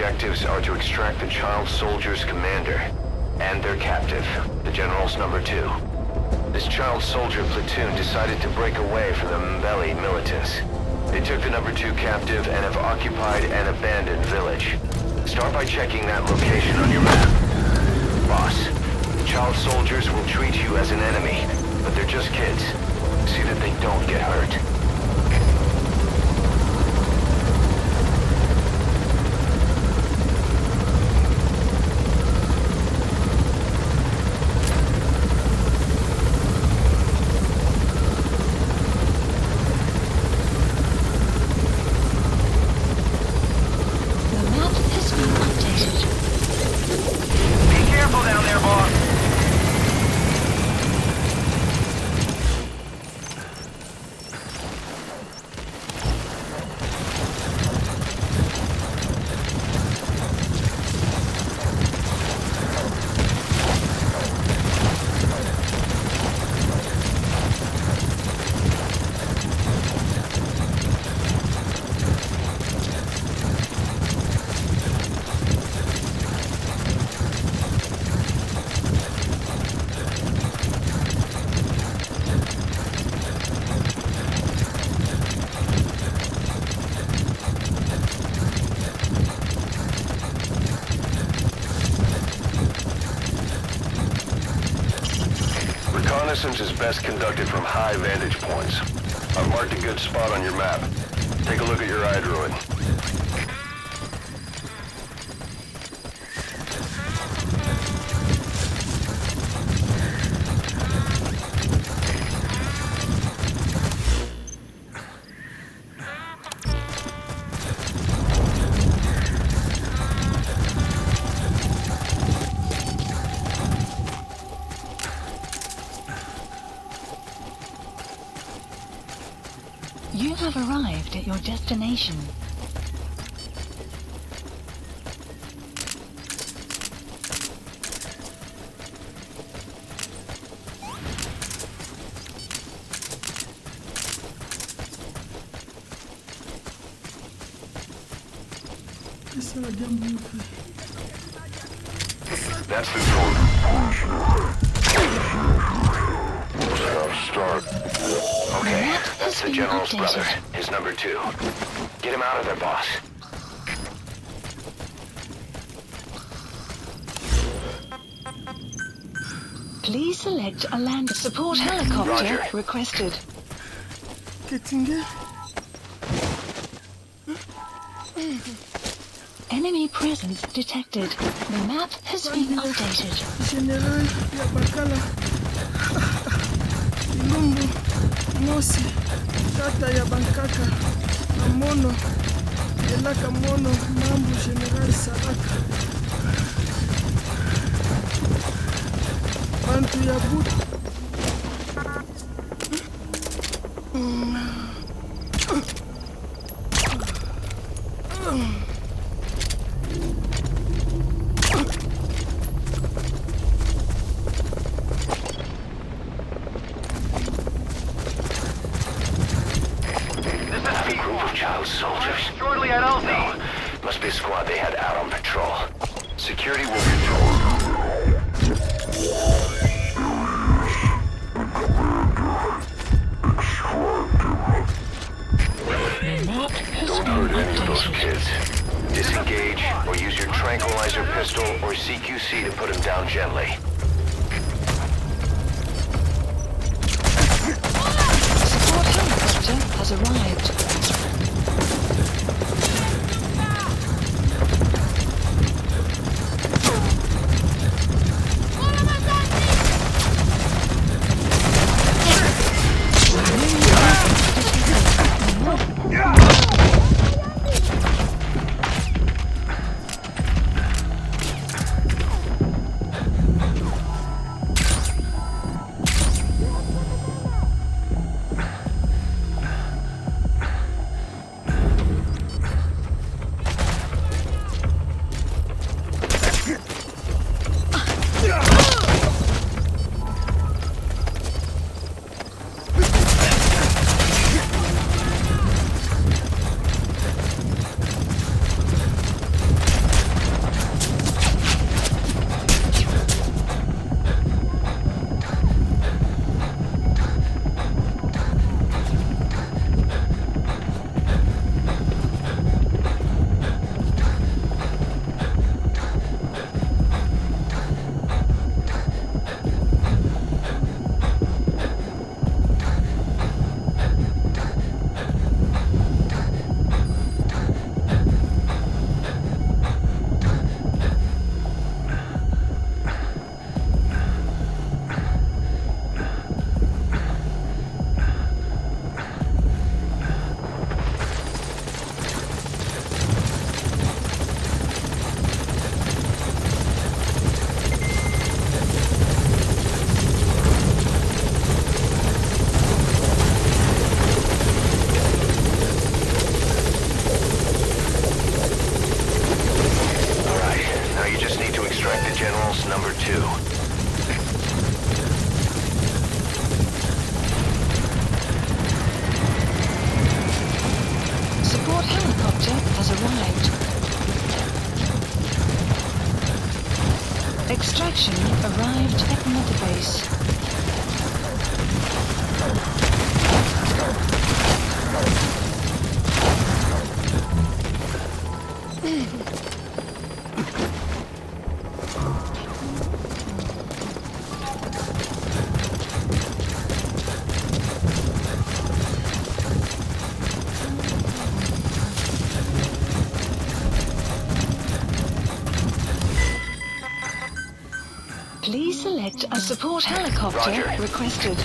objectives are to extract the child soldier's commander and their captive, the General's number 2. This child soldier platoon decided to break away from the Mbeli militants. They took the number 2 captive and have occupied an abandoned village. Start by checking that location on your map. Boss, the child soldiers will treat you as an enemy, but they're just kids. See that they don't get hurt. Reconnaissance is best conducted from high vantage points. I've marked a good spot on your map. Take a look at your iDroid. You have arrived at your destination. That's the code. Start. Okay, that's the General's brother, his number 2. Get him out of there, boss. Please select a land support helicopter Roger. requested. Enemy presence detected. The map has been updated. General Yabakala Ilumbu Mosi Tata Yabankaka Amono Elaka Mono Mambu General Saraka Bantu Yabu Child soldiers. Shortly at LZ. No, must be a squad they had out on patrol. Security will control. Don't hurt any of those kids. Disengage or use your tranquilizer pistol or CQC to put them down gently. Support helicopter has arrived. Extraction arrived at Mother Base. Please select a support helicopter Roger. requested.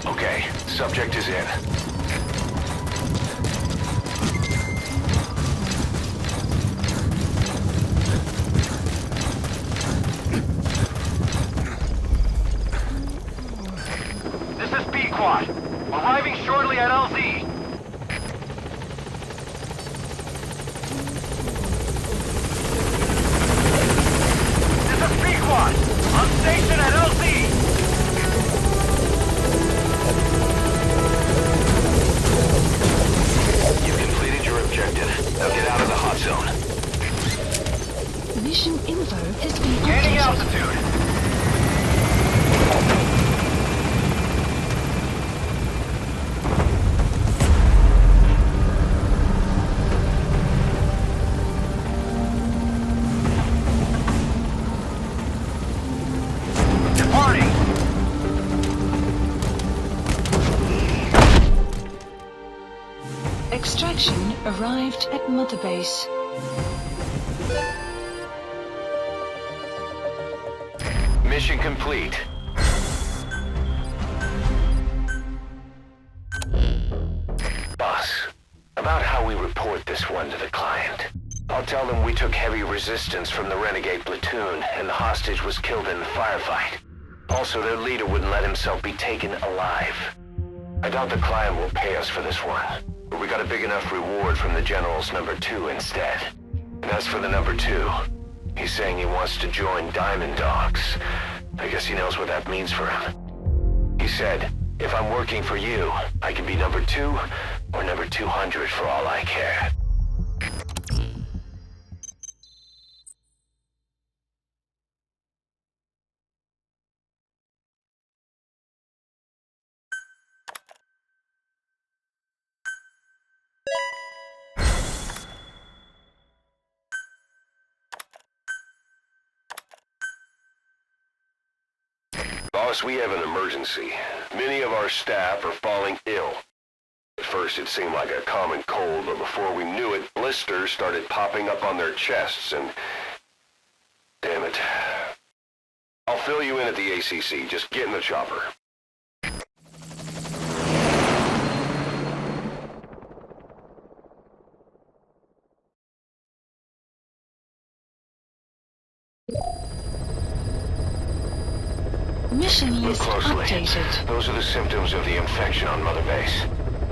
Okay, subject is in. This is B-Quad. Arriving shortly at LZ. This is B-Quad. On station at LZ. You've completed your objective. Now get out of the hot zone. Mission info has been Gaining updated. altitude. Departing. Extraction arrived at Mother Base. Mission complete. Boss, about how we report this one to the client. I'll tell them we took heavy resistance from the renegade platoon and the hostage was killed in the firefight. Also, their leader wouldn't let himself be taken alive. I doubt the client will pay us for this one, but we got a big enough reward from the General's number 2 instead. And as for the number 2, he's saying he wants to join Diamond Dogs. I guess he knows what that means for him. He said, if I'm working for you, I can be number 2 or number 200 for all I care. Boss, we have an emergency. Many of our staff are falling ill. At first it seemed like a common cold, but before we knew it, blisters started popping up on their chests and... Damn it. I'll fill you in at the ACC. Just get in the chopper. Mission Look list closely. updated. Those are the symptoms of the infection on Mother Base.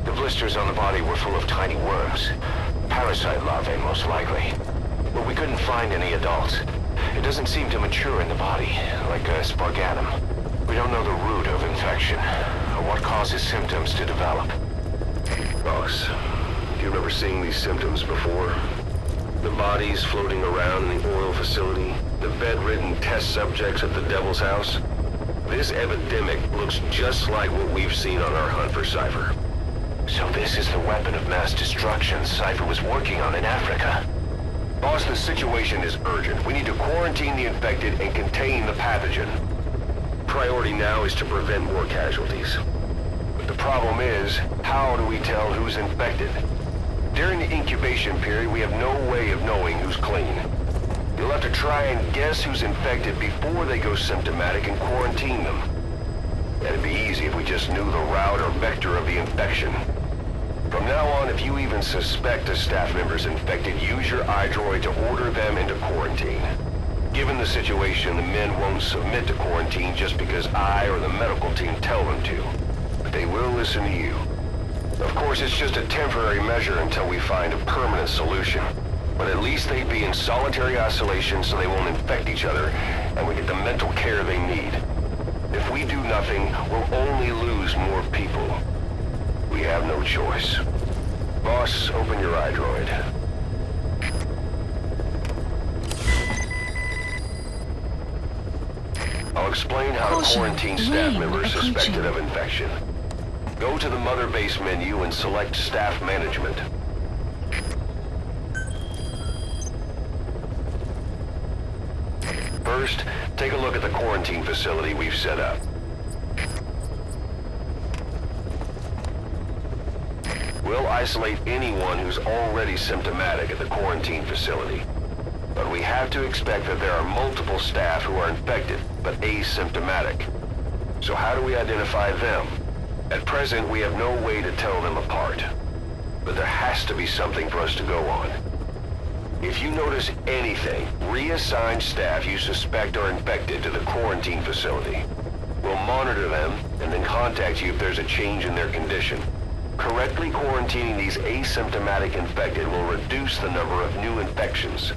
The blisters on the body were full of tiny worms. Parasite larvae, most likely. But we couldn't find any adults. It doesn't seem to mature in the body, like a spargatum. We don't know the root of infection, or what causes symptoms to develop. Boss, do you remember seeing these symptoms before? The bodies floating around in the oil facility, the bedridden test subjects at the Devil's House. This epidemic looks just like what we've seen on our hunt for Cypher. So this is the weapon of mass destruction Cypher was working on in Africa. Boss, the situation is urgent. We need to quarantine the infected and contain the pathogen. Priority now is to prevent more casualties. But the problem is, how do we tell who's infected? During the incubation period, we have no way of knowing who's clean. You'll have to try and guess who's infected before they go symptomatic and quarantine them. That'd be easy if we just knew the route or vector of the infection. From now on, if you even suspect a staff member's infected, use your iDroid to order them into quarantine. Given the situation, the men won't submit to quarantine just because I or the medical team tell them to. But they will listen to you. Of course, it's just a temporary measure until we find a permanent solution. But at least they'd be in solitary isolation so they won't infect each other, and we get the mental care they need. If we do nothing, we'll only lose more people. We have no choice. Boss, open your iDroid. I'll explain how to Caution. quarantine staff Rain members approaching. suspected of infection. Go to the Mother Base menu and select Staff Management. First, take a look at the quarantine facility we've set up. We'll isolate anyone who's already symptomatic at the quarantine facility. But we have to expect that there are multiple staff who are infected, but asymptomatic. So how do we identify them? At present, we have no way to tell them apart. But there has to be something for us to go on. If you notice anything, reassign staff you suspect are infected to the quarantine facility. We'll monitor them and then contact you if there's a change in their condition. Correctly quarantining these asymptomatic infected will reduce the number of new infections.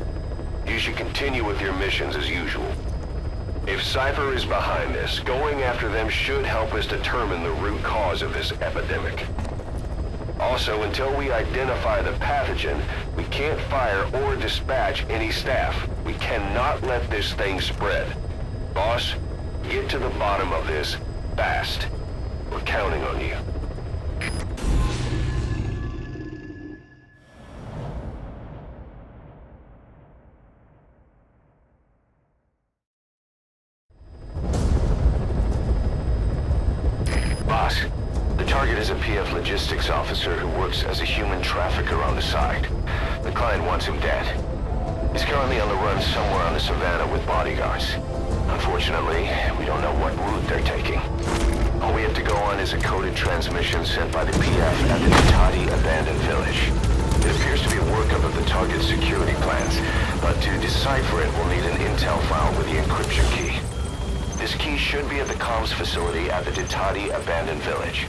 You should continue with your missions as usual. If Cypher is behind this, going after them should help us determine the root cause of this epidemic. Also, until we identify the pathogen, we can't fire or dispatch any staff. We cannot let this thing spread. Boss, get to the bottom of this fast. We're counting on you. Boss, the target is a PF logistics officer who works as a human trafficker on the side. The client wants him dead. He's currently on the run somewhere on the savannah with bodyguards. Unfortunately, we don't know what route they're taking. All we have to go on is a coded transmission sent by the PF at the Ditati abandoned village. It appears to be a workup of the target's security plans, but to decipher it, we'll need an intel file with the encryption key. This key should be at the comms facility at the Ditati abandoned village.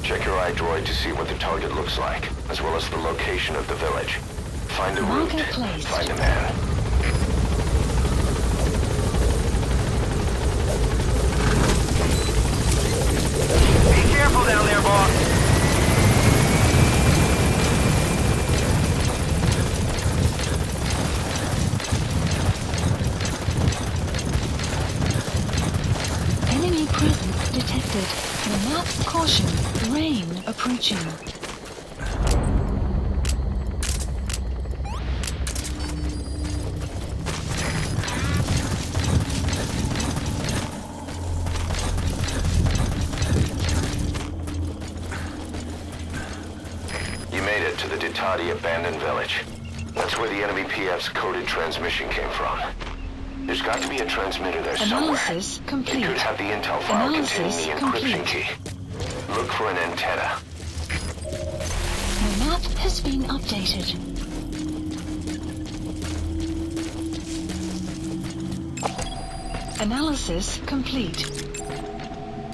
Check your iDroid to see what the target looks like, as well as the location of the village. Find a route, Marker placed. find a man. Be careful down there, boss. Enemy presence detected. The map caution. Rain approaching. You made it to the Ditati abandoned village. That's where the enemy PF's coded transmission came from. There's got to be a transmitter there somewhere. Analysis complete. It could have the intel file Analysis containing the encryption complete. key. Look for an antenna. The map has been updated. Analysis complete.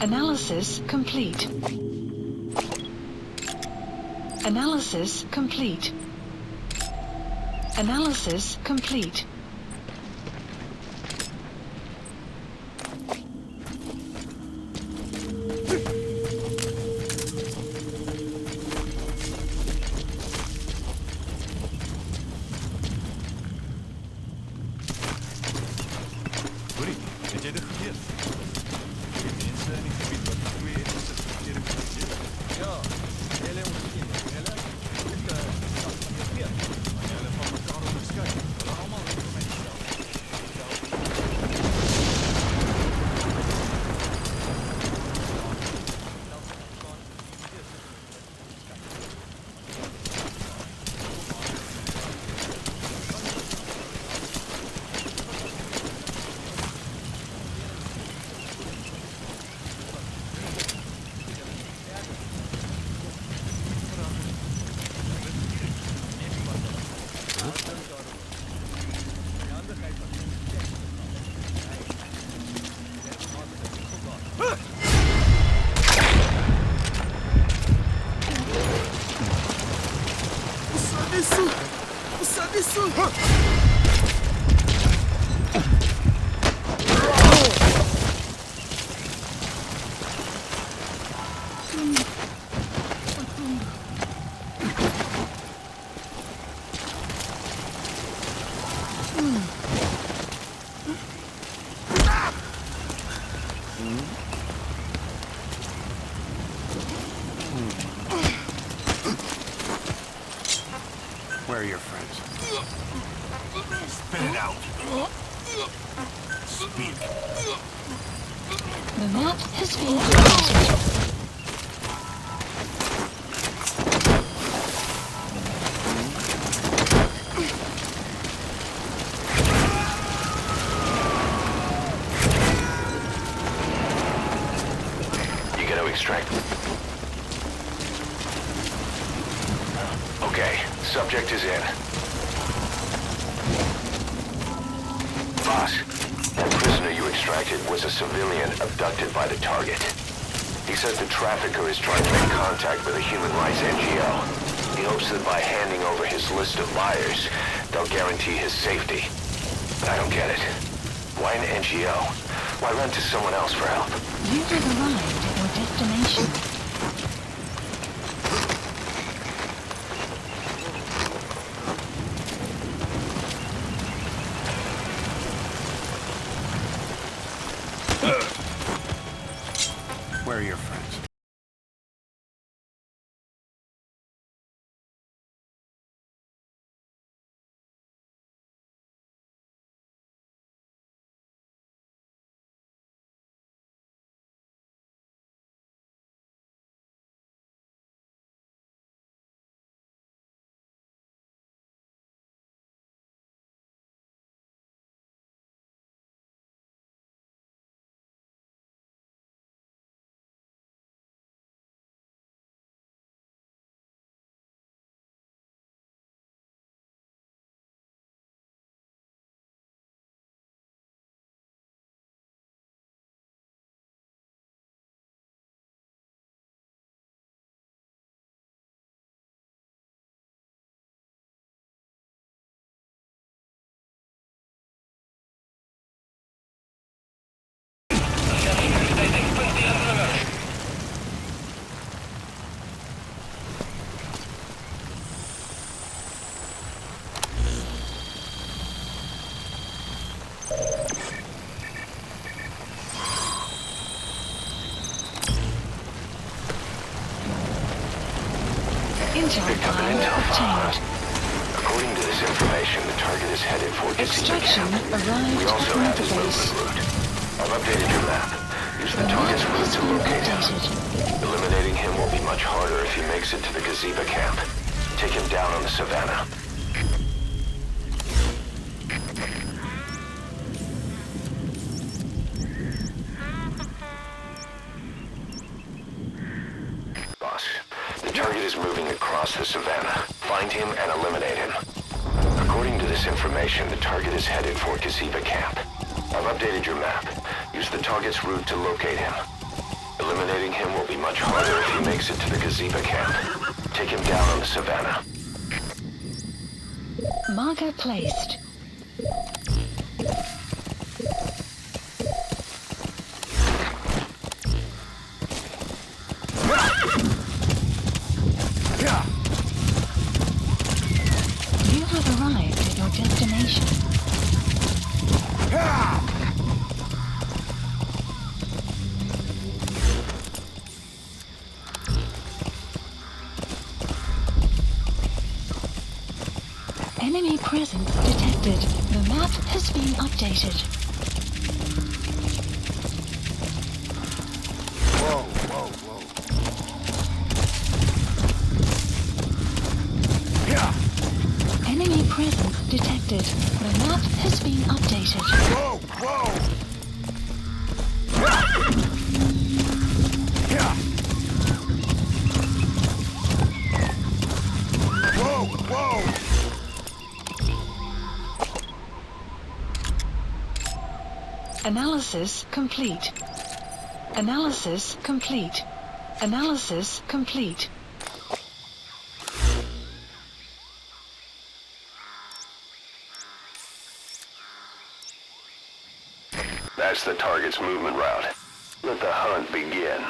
Analysis complete. Analysis complete. Analysis complete. Where are your friends? Spit it out. Speak. The map has been updated. You gonna extract? Okay, subject is in. Boss, that prisoner you extracted was a civilian abducted by the target. He says the trafficker is trying to make contact with a human rights NGO. He hopes that by handing over his list of buyers, they'll guarantee his safety. But I don't get it. Why an NGO? Why run to someone else for help? You have arrived at your destination. Where are your friends? Intel Picked up an file intel file. obtained. According to this information, the target is headed for Casino Extraction Camp. arrived We also at have his base. movement route. I've updated your map. Use The the map target's route has to been locate him. updated. Eliminating him will be much harder if he makes it to the Gazeba camp. Take him down on the savannah. Boss, the target is moving across the savannah. Find him and eliminate him. According to this information, the target is headed for Gazeba camp. I've updated your map. Use the target's route to locate him. Eliminating him will be much harder if he makes it to the Gazeba camp. Take him down on the savannah. Marker placed. You have arrived at your destination. Enemy presence detected. The map has been updated. Whoa, whoa, whoa. Enemy presence detected. The map has been updated. Whoa, whoa. Whoa, whoa. Analysis complete. Analysis complete. Analysis complete. That's the target's movement route. Let the hunt begin.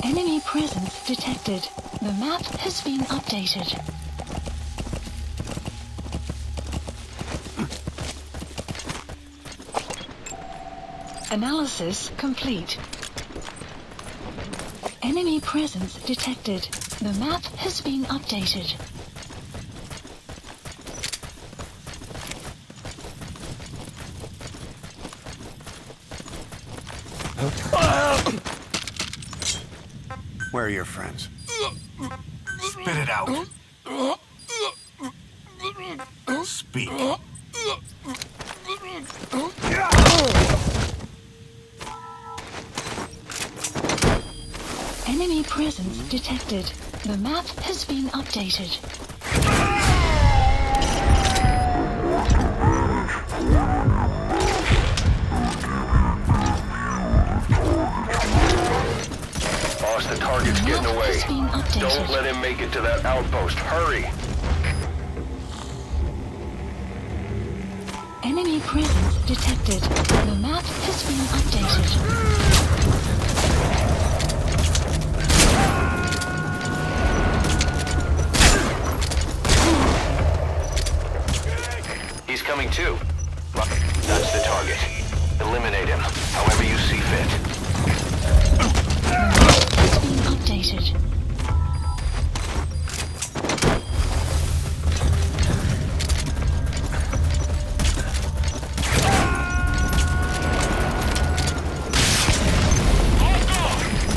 Enemy presence detected. The map has been updated. Analysis complete. Enemy presence detected. The map has been updated. Where are your friends? Spit it out. Speak. Enemy presence detected. The map has been updated. Boss, the target's getting away. Has been updated. Don't let him make it to that outpost. Hurry! Enemy presence detected. The map has been updated. He's coming too. That's the target. Eliminate him, however you see fit. Has been updated.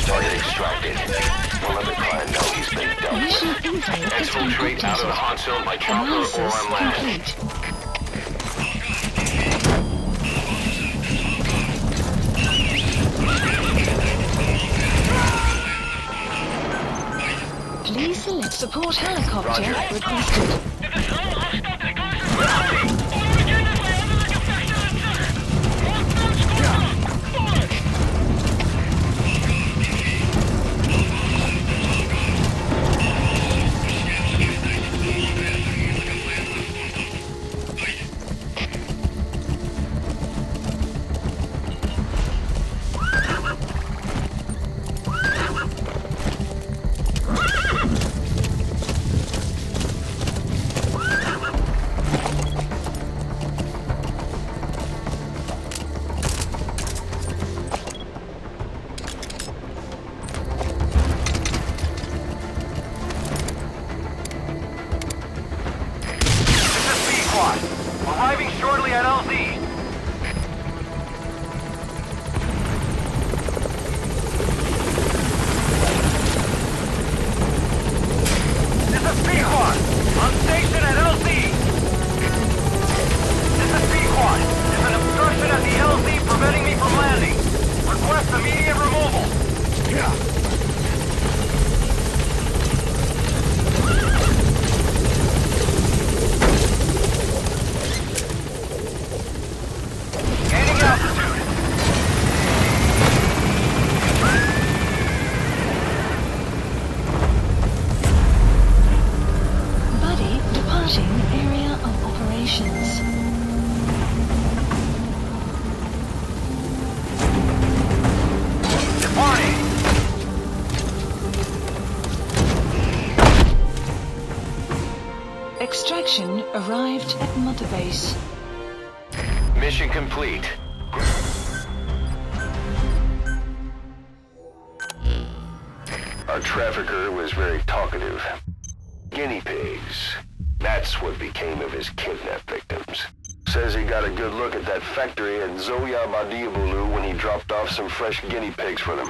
Target extracted. We'll let the client know he's been dealt with. Mission info has been Exfiltrate out of the hot updated. zone by chopper or Analysis on land. complete. Please select support helicopter Roger. requested. Arriving shortly at LZ. This is P-Quad. On station at LZ. This is P-Quad. There's an obstruction at the LZ preventing me from landing. Request immediate removal. Gaining altitude. Buddy departing area of operations. Departing. Extraction arrived at Mother Base. Mission complete. Our trafficker was very talkative. Guinea pigs. That's what became of his kidnapped victims. Says he got a good look at that factory at Zoya Badiabulu when he dropped off some fresh guinea pigs for them,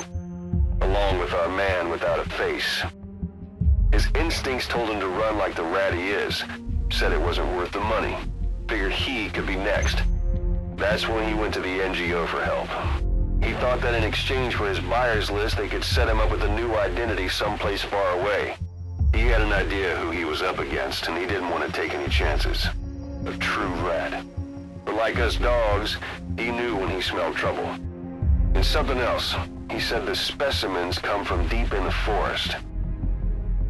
along with our man without a face. His instincts told him to run like the rat he is. Said it wasn't worth the money. Figured he could be next. That's when he went to the NGO for help. He thought that in exchange for his buyer's list, they could set him up with a new identity someplace far away. He had an idea who he was up against, and he didn't want to take any chances. A true rat. like us dogs, he knew when he smelled trouble. And something else. He said the specimens come from deep in the forest.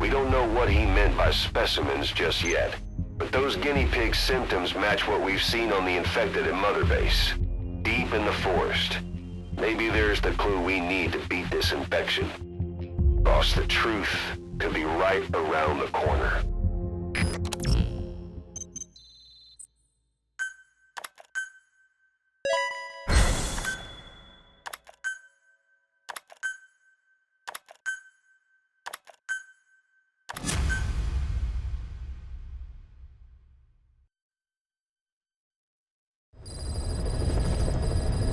We don't know what he meant by specimens just yet, but those guinea pig symptoms match what we've seen on the infected at Mother Base. Deep in the forest. Maybe there's the clue we need to beat this infection. Boss, the truth could be right around the corner.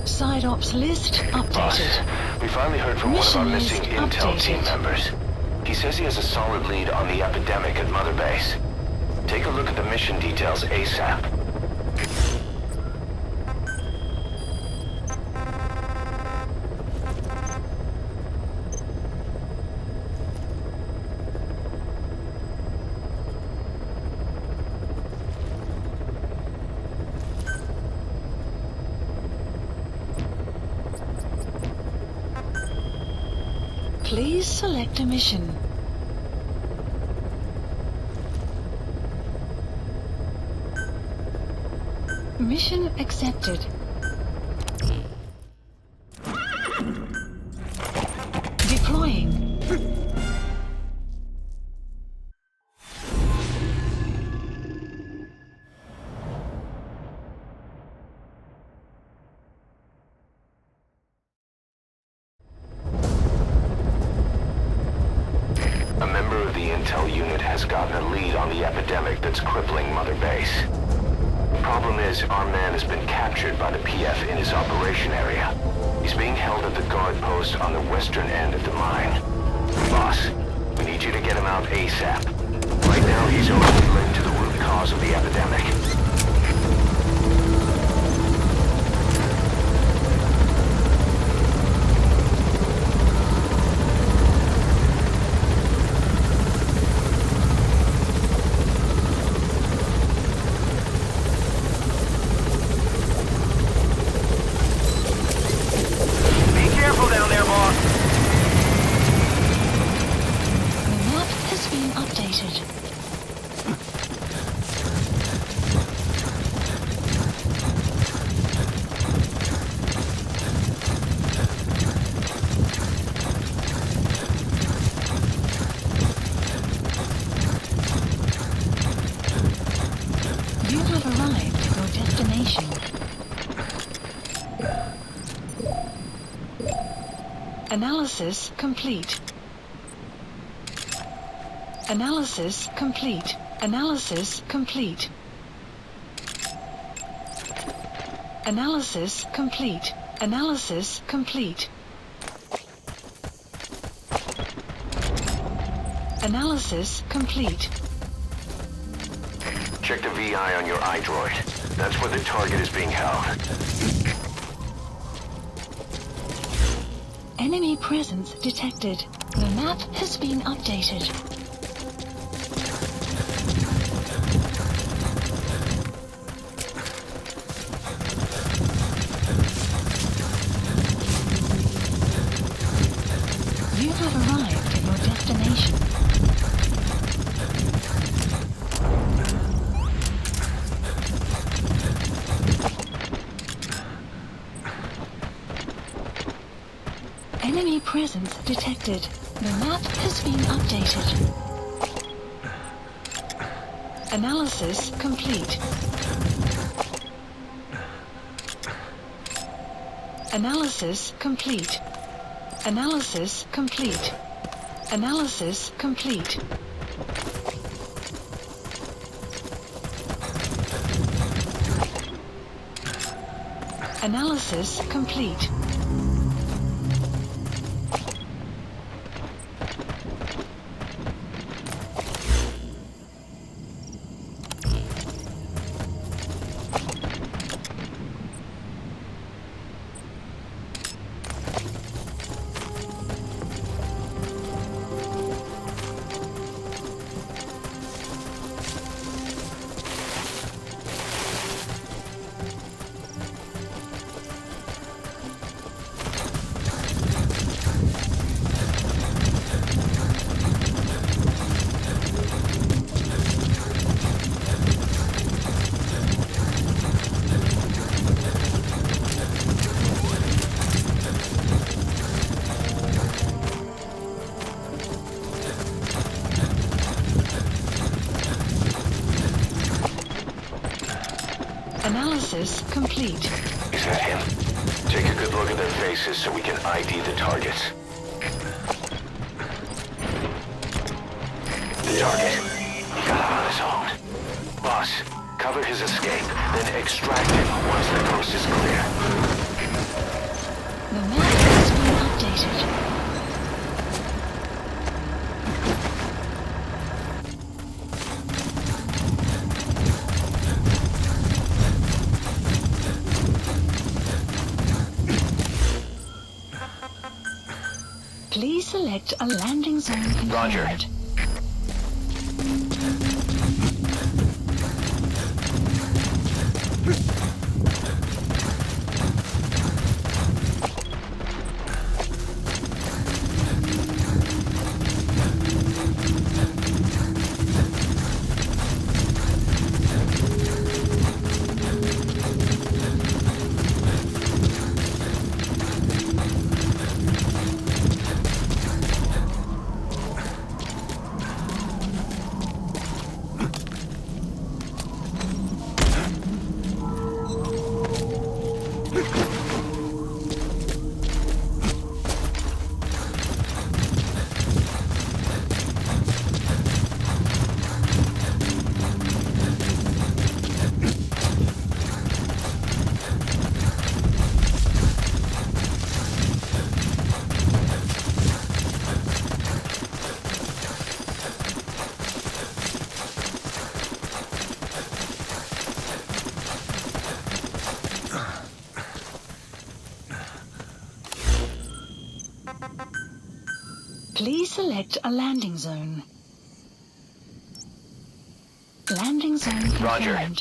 Side ops list updated. Boss, we finally heard from one of our Mission missing list intel team updated. members. He says he has a solid lead on the epidemic at Mother Base. Take a look at the mission details ASAP. Please select a mission. Mission accepted. Deploying. A member of the intel unit has gotten a lead on the epidemic that's crippling Mother Base. The problem is, our man has been captured by the PF in his operation area. He's being held at the guard post on the western end of the mine. Boss, we need you to get him out ASAP. Right now, he's only linked to the root cause of the epidemic. Be careful down there, boss. The map has been updated. You have arrived at your destination. Analysis complete. Analysis complete. Analysis complete. Analysis complete. Analysis complete. Analysis complete. Check the VI on your iDroid. That's where the target is being held. Enemy presence detected. The map has been updated. You have arrived at your destination. Enemy presence detected. The map has been updated. Analysis complete. Analysis complete. Analysis complete. Analysis complete. Analysis complete. Analysis complete. Is that him? Take a good look at their faces so we can ID the targets. The target. He got out on his own. Boss, cover his escape, then extract him once the coast is clear. The map has been updated. Please select a landing zone confirmed. Roger. Please select a landing zone. Landing zone confirmed. Roger.